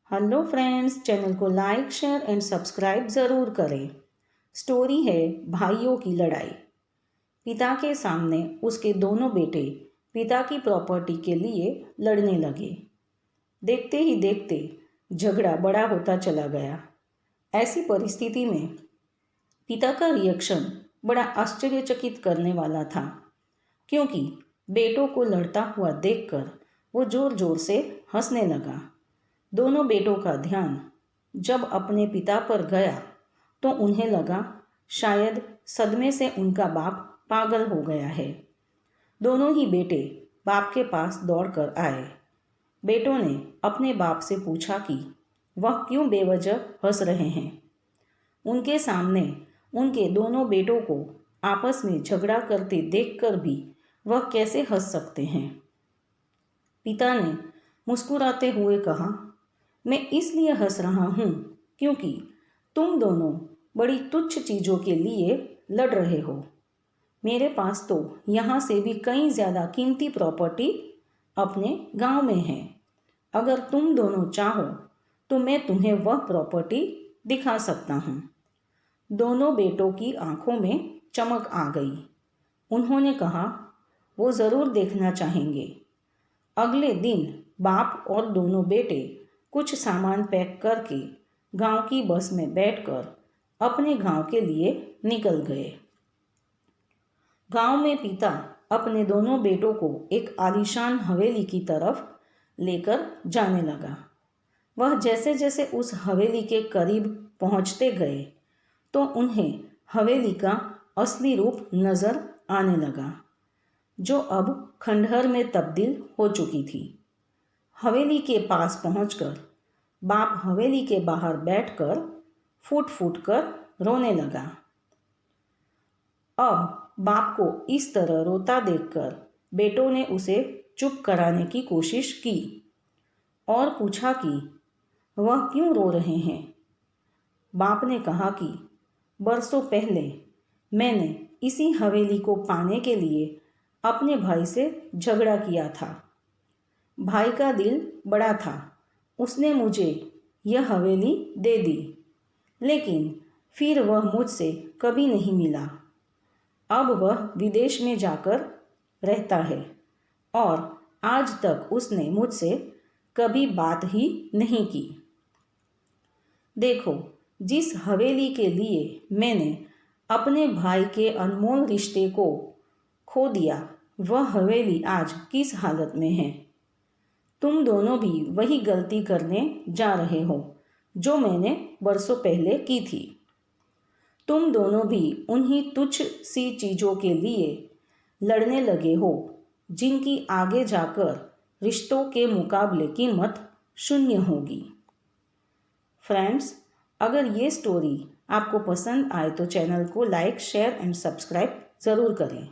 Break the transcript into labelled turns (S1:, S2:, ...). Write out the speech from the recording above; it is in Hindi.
S1: हेलो फ्रेंड्स, चैनल को लाइक शेयर एंड सब्सक्राइब ज़रूर करें। स्टोरी है भाइयों की लड़ाई। पिता के सामने उसके दोनों बेटे पिता की प्रॉपर्टी के लिए लड़ने लगे। देखते ही देखते झगड़ा बड़ा होता चला गया। ऐसी परिस्थिति में पिता का रिएक्शन बड़ा आश्चर्यचकित करने वाला था, क्योंकि बेटों को लड़ता हुआ देखकर वो जोर जोर से हंसने लगा। दोनों बेटों का ध्यान जब अपने पिता पर गया तो उन्हें लगा शायद सदमे से उनका बाप पागल हो गया है। दोनों ही बेटे बाप के पास दौड़कर आए। बेटों ने अपने बाप से पूछा कि वह क्यों बेवजह हंस रहे हैं। उनके सामने उनके दोनों बेटों को आपस में झगड़ा करते देखकर भी वह कैसे हंस सकते हैं। पिता ने मुस्कुराते हुए कहा, मैं इसलिए हंस रहा हूँ क्योंकि तुम दोनों बड़ी तुच्छ चीज़ों के लिए लड़ रहे हो। मेरे पास तो यहाँ से भी कई ज़्यादा कीमती प्रॉपर्टी अपने गांव में है। अगर तुम दोनों चाहो तो मैं तुम्हें वह प्रॉपर्टी दिखा सकता हूँ। दोनों बेटों की आंखों में चमक आ गई। उन्होंने कहा, वो ज़रूर देखना चाहेंगे। अगले दिन बाप और दोनों बेटे कुछ सामान पैक करके गांव की बस में बैठकर अपने गांव के लिए निकल गए। गांव में पिता अपने दोनों बेटों को एक आलीशान हवेली की तरफ लेकर जाने लगा। वह जैसे जैसे उस हवेली के करीब पहुंचते गए तो उन्हें हवेली का असली रूप नजर आने लगा, जो अब खंडहर में तब्दील हो चुकी थी। हवेली के पास पहुंचकर बाप हवेली के बाहर बैठकर फूट फूट कर रोने लगा। अब बाप को इस तरह रोता देखकर बेटों ने उसे चुप कराने की कोशिश की और पूछा कि वह क्यों रो रहे हैं। बाप ने कहा कि बरसों पहले मैंने इसी हवेली को पाने के लिए अपने भाई से झगड़ा किया था। भाई का दिल बड़ा था, उसने मुझे यह हवेली दे दी, लेकिन फिर वह मुझसे कभी नहीं मिला। अब वह विदेश में जाकर रहता है और आज तक उसने मुझसे कभी बात ही नहीं की। देखो, जिस हवेली के लिए मैंने अपने भाई के अनमोल रिश्ते को खो दिया, वह हवेली आज किस हालत में है। तुम दोनों भी वही गलती करने जा रहे हो जो मैंने बरसों पहले की थी। तुम दोनों भी उन्हीं तुच्छ सी चीज़ों के लिए लड़ने लगे हो जिनकी आगे जाकर रिश्तों के मुकाबले कीमत शून्य होगी। फ्रेंड्स, अगर ये स्टोरी आपको पसंद आए तो चैनल को लाइक शेयर एंड सब्सक्राइब ज़रूर करें।